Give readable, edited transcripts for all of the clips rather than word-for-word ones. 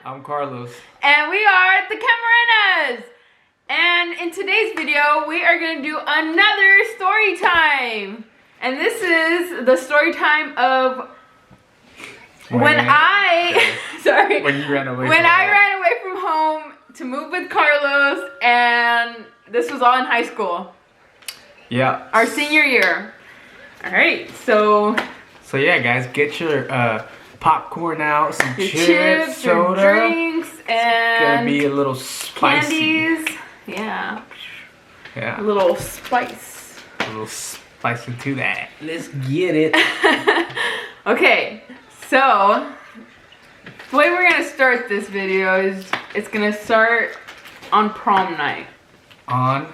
I'm Carlos. And we are the Camarenas. And in today's video, we are going to do another story time. And this is the story time of when you ran away I ran away from home to move with Carlos, and this was all in high school. Yeah. Our senior year. All right, so yeah, guys, get your popcorn out, some chips, soda, drinks, and it's gonna be a little spicy. Candies. Yeah. Yeah. A little spice. A little spice into that. Let's get it. Okay, so the way we're gonna start this video is it's gonna start on prom night. On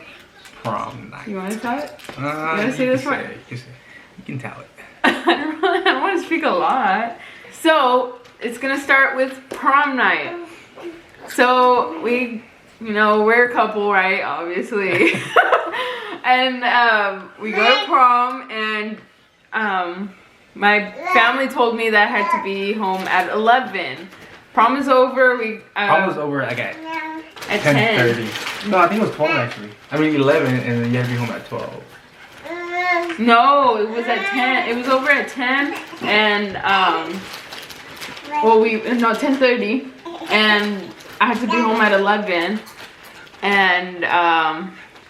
prom night. You wanna tell it? You wanna say this one? You can tell it. I don't want to speak a lot. So it's gonna start with prom night. So we're a couple, right? Obviously. And we go to prom, and my family told me that I had to be home at 11. Prom is over. Prom was over like at 10:30. No, I think it was 12 actually. I mean 11, and then you had to be home at 12. No, it was at 10. It was over at 10, and 10:30, and I had to be home at 11, and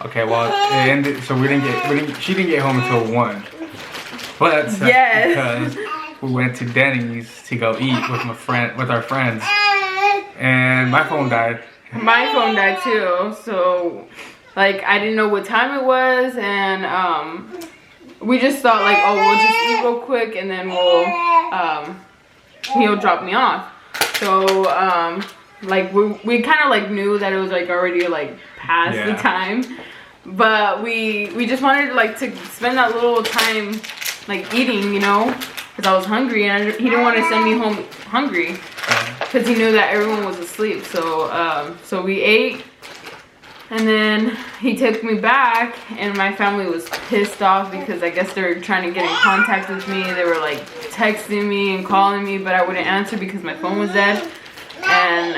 Okay, well, it ended, so she didn't get home until 1. But that's because we went to Denny's to go eat with our friends, and my phone died. My phone died too, so I didn't know what time it was, and we just thought we'll just eat real quick, and then he'll drop me off. So we kind of knew that it was already past the time, but we just wanted to spend that little time eating, because I was hungry, and he didn't want to send me home hungry because he knew that everyone was asleep. So so we ate, and then he took me back, and my family was pissed off because I guess they were trying to get in contact with me. They were texting me and calling me, but I wouldn't answer because my phone was dead. And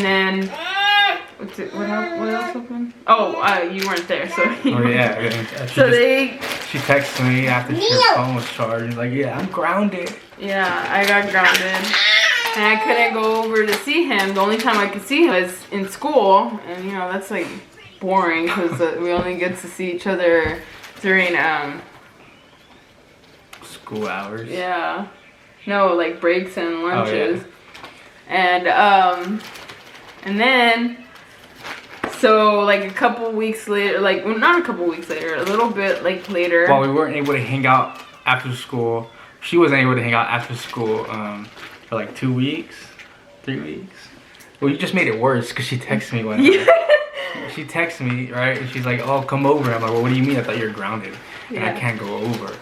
then what else happened? Oh, you weren't there, so. Oh yeah. She texted me after her phone was charged. She's like, yeah, I'm grounded. Yeah, I got grounded. And I couldn't go over to see him. The only time I could see him was in school. And, that's, boring because we only get to see each other during, school hours? Yeah. No, breaks and lunches. Oh, yeah. And then, so, a couple weeks later, not a couple weeks later, a little bit, later. While we weren't able to hang out after school, she wasn't able to hang out after school, for 2 weeks, 3 weeks. Well, you just made it worse because she texted me one day. She texted me, right? And she's like, oh, come over. I'm like, well, what do you mean? I thought you were grounded. And I can't go over.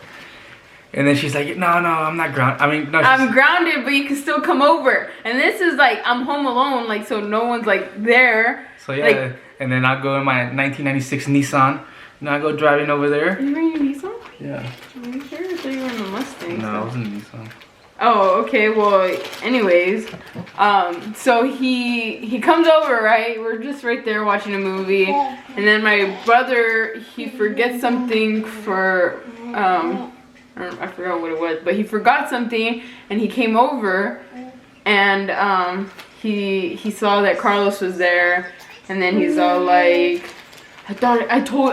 And then she's like, no, I'm not grounded. I mean, no. I'm grounded, but you can still come over. And this is I'm home alone, so no one's there. So yeah, and then I go in my 1996 Nissan. And I go driving over there. You were in your Nissan? Yeah. Are you sure? I thought you were in the Mustang. No, I was in the Nissan. Oh, okay. Well, anyways, so he comes over, right? We're just right there watching a movie, and then my brother, he forgets something for I forgot what it was, but he forgot something, and he came over, and he saw that Carlos was there, and then he's all I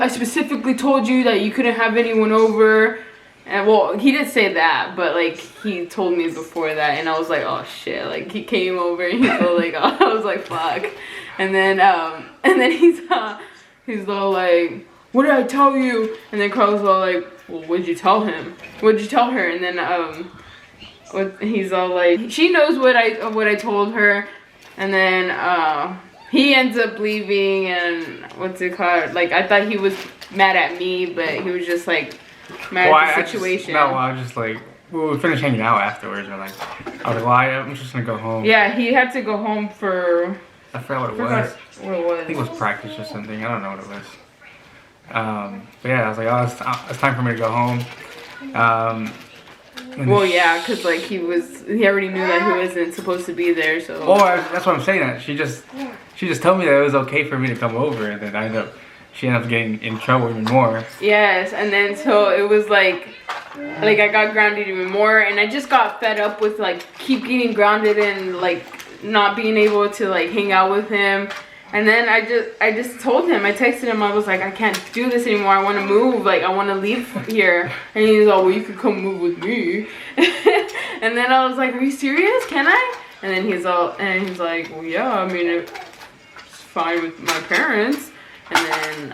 specifically told you that you couldn't have anyone over. And well, he did say that, but he told me before that, and I was like, oh shit, he came over, and he's all oh, I was like, fuck. And then he's all what did I tell you? And then Carlos was all well, what'd you tell him? What'd you tell her? And then he's all she knows what I told her. And then he ends up leaving, and what's it called? I thought he was mad at me, but he was just mad at the situation. I was just we finished hanging out afterwards, and I was like, I'm just gonna go home. Yeah, he had to go home for. I forgot what it was. What it was. I think it was practice or something. I don't know what it was. But yeah, I was like, oh, it's time for me to go home. Well, yeah, because like he already knew that he wasn't supposed to be there, so. Oh, that's what I'm saying. That she just told me that it was okay for me to come over, and then she ended up getting in trouble even more. Yes, and then so it was like I got grounded even more, and I just got fed up with like keep getting grounded and like not being able to like hang out with him. And then I just told him, I texted him, I was like, I can't do this anymore. I want to move, like I want to leave here. And he was all, well, you could come move with me. And then I was like, are you serious? Can I? And then he's like, well, yeah, I mean, it's fine with my parents. And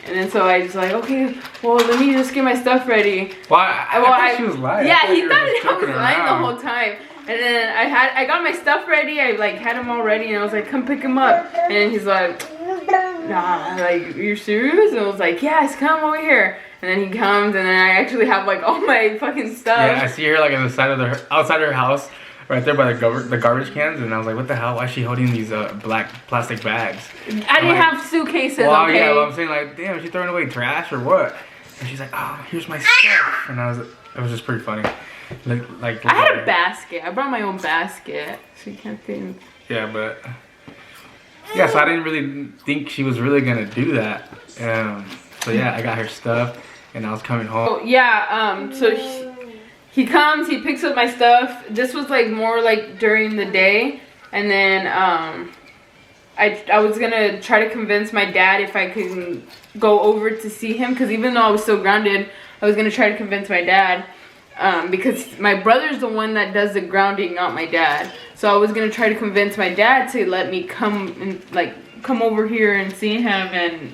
then so I was like, okay, well, let me just get my stuff ready. Well, I thought she was lying. Yeah, he thought I was lying the whole time. And then I got my stuff ready. I like had him all ready, and I was like, come pick him up. And then he's like, nah, like, you're serious? And I was like, yes, come over here. And then he comes, and then I actually have like all my fucking stuff. Yeah, I see her like on the side of outside her house, right there by the garbage cans, and I was like, what the hell? Why is she holding these black plastic bags? I didn't have suitcases. Well, okay. yeah, well, I'm saying like, damn, is she throwing away trash or what? And she's like, oh, here's my stuff, and it was just pretty funny. Like I had a basket. I brought my own basket, so you can't think. Yeah, but yeah, so I didn't really think she was really gonna do that. So yeah, I got her stuff, and I was coming home. Oh yeah, so he comes, he picks up my stuff. This was like more like during the day, and then I was gonna try to convince my dad if I could go over to see him, because even though I was still grounded, I was gonna try to convince my dad. Because my brother's the one that does the grounding, not my dad. So I was gonna try to convince my dad to let me come over here and see him, and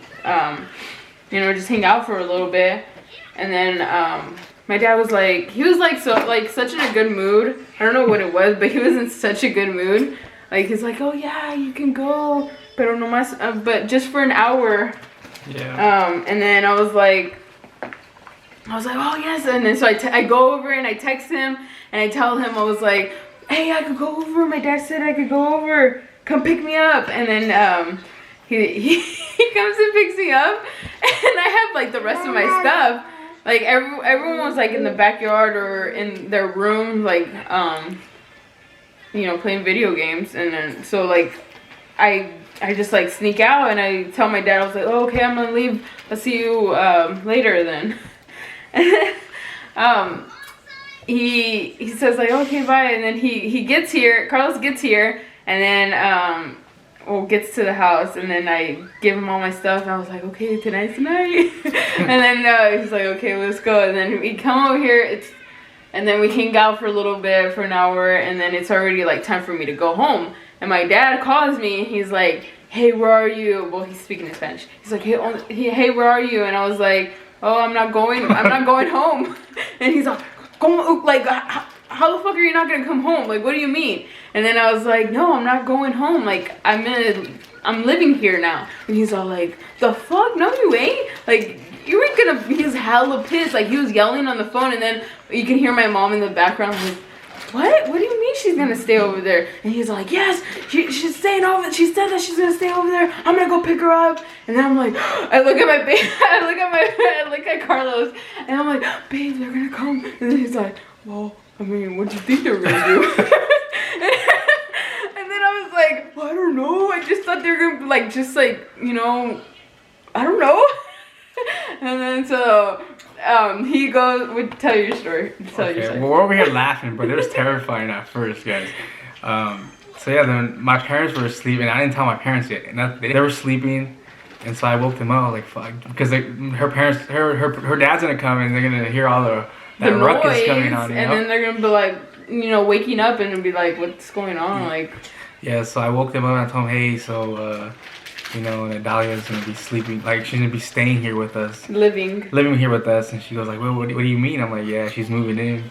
you know, just hang out for a little bit. And then my dad was like, such in a good mood. I don't know what it was, but he was in such a good mood. Like he's like, oh yeah, you can go, pero no más, but just for an hour. Yeah. And then I was like, oh yes, and then so I go over and I text him and I tell him, I was like, hey, I could go over. My dad said I could go over. Come pick me up. And then he comes and picks me up, and I have like the rest of my stuff. Like everyone was like in the backyard or in their room, like you know, playing video games. And then so like I just like sneak out and I tell my dad, I was like, oh, okay, I'm gonna leave. I'll see you later then. He says like, okay, bye. And then he gets here, Carlos gets here, and then gets to the house, and then I give him all my stuff, and I was like, okay, tonight's the night. And then he's like, okay, let's go. And then we come over here, and then we hang out for a little bit, for an hour, and then it's already like time for me to go home. And my dad calls me, and he's like, hey, where are you? Well, he's speaking in Spanish. He's like, hey, where are you? And I was like, oh, I'm not going home. And he's like, how the fuck are you not gonna come home? Like, what do you mean? And then I was like, no, I'm not going home. Like, I'm living here now. And he's all like, the fuck? No, you ain't. Like, you ain't gonna. He's hella pissed. Like, he was yelling on the phone, and then you can hear my mom in the background like, what? What do you mean she's gonna stay over there? And he's like, yes, she's staying over. She said that she's gonna stay over there. I'm gonna go pick her up. And then I'm like, I look at Carlos, and I'm like, babe, they're gonna come. And then he's like, well, I mean, what do you think they're gonna do? And then I was like, well, I don't know. I just thought they were gonna like, just like, you know, I don't know. And then so he goes, would tell your story. Okay. Well, we're over here laughing, but it was terrifying at first, guys. So yeah, then my parents were asleep, and I didn't tell my parents yet. And they were sleeping, and so I woke them up like fuck, because her dad's gonna come, and they're gonna hear all that ruckus noise coming on, and then they're gonna be like, you know, waking up and be like, what's going on? Like, yeah. So I woke them up and I told them, hey, so you know, that Dahlia's gonna be sleeping, like she's gonna be staying here with us, living here with us. And she goes like, well, what do you mean? I'm like, yeah, she's moving in.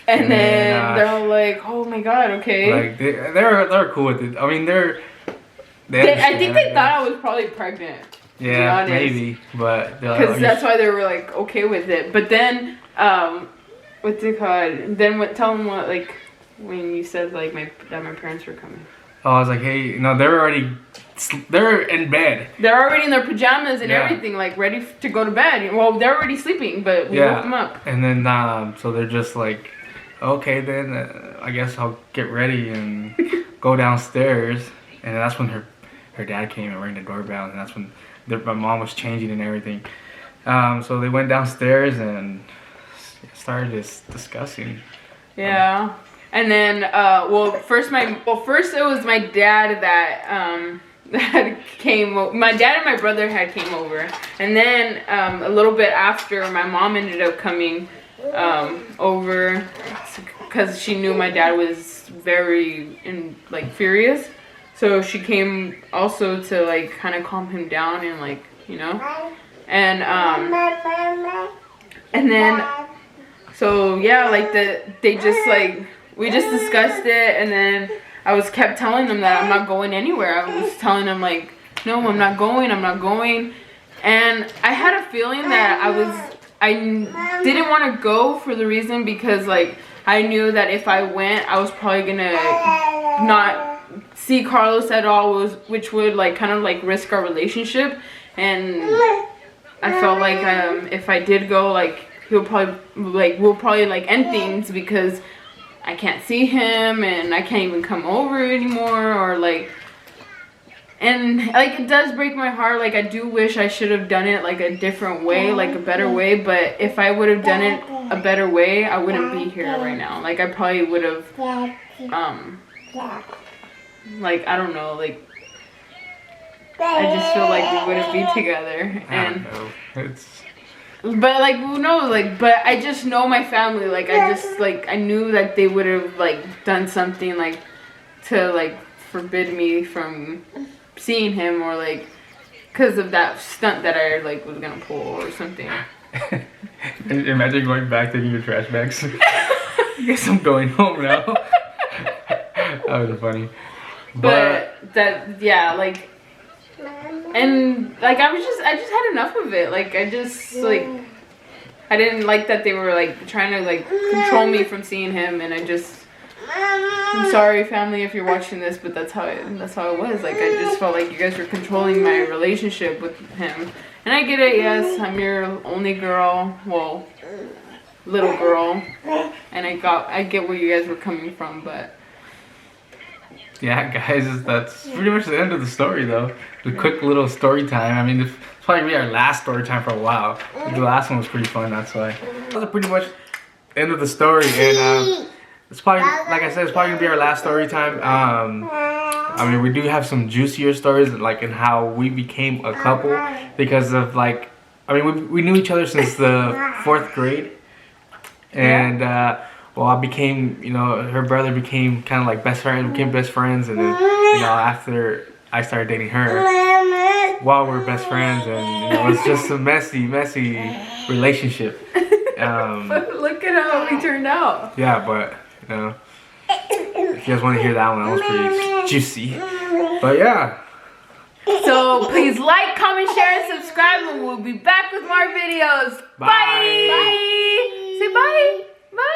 And then they're all like, oh my god, okay. Like they're cool with it. I mean, I think they thought I was probably pregnant. Yeah, maybe, but because that's why they were like okay with it. But then what's it called? Then tell them what, like, when you said like that my parents were coming. I was like, hey, they're in bed. They're already in their pajamas and Yeah. everything, like ready to go to bed. Well, they're already sleeping, but we woke them up. And then so they're just like, okay, then I guess I'll get ready and go downstairs. And that's when her dad came and rang the doorbell, and that's when my mom was changing and everything. So they went downstairs and started discussing. Yeah. And then, first it was my dad that came. My dad and my brother had came over, and then a little bit after, my mom ended up coming over because she knew my dad was very furious. So she came also to like kind of calm him down and like, you know, and then so yeah, like they just like. We just discussed it, and then I kept telling them that I'm not going anywhere. I was telling them like, no, I'm not going, and I had a feeling that I didn't want to go for the reason because like I knew that if I went, I was probably gonna not see Carlos at all, which would like kind of like risk our relationship, and I felt like if I did go, like we'll probably like end things because I can't see him and I can't even come over anymore, or like, and like it does break my heart. Like I do wish I should have done it like a different way, like a better way, but if I would have done it a better way, I wouldn't be here right now. Like I probably would have like I don't know, like I just feel like we wouldn't be together. And but like who knows, like, but I just know my family, like I knew that they would have like done something like to like forbid me from seeing him, or like because of that stunt that I like was gonna pull or something. Imagine going back taking your trash bags. I guess I'm going home now. That was funny. But that, yeah, like, and like I just had enough of it. Like I just like I didn't like that they were like trying to like control me from seeing him, and I'm sorry family if you're watching this, but that's how it was. Like I just felt like you guys were controlling my relationship with him. And I get it, yes, I'm your only girl, well, little girl, and I get where you guys were coming from, but yeah, guys, that's pretty much the end of the story, though. The quick little story time. I mean, it's probably be our last story time for a while. The last one was pretty fun, that's why. That was pretty much the end of the story, and it's probably, like I said, it's probably gonna be our last story time. I mean, we do have some juicier stories, like in how we became a couple, because of like, I mean, we knew each other since the 4th grade, and well, I became, you know, her brother became kind of like best friends, became best friends, and then, you know, after I started dating her, while we're best friends, and you know, it's just a messy relationship. But look at how we turned out. Yeah, but you know, if you guys want to hear that one, that was pretty juicy. But yeah. So please like, comment, share, and subscribe, and we'll be back with more videos. Bye. Bye. Say bye.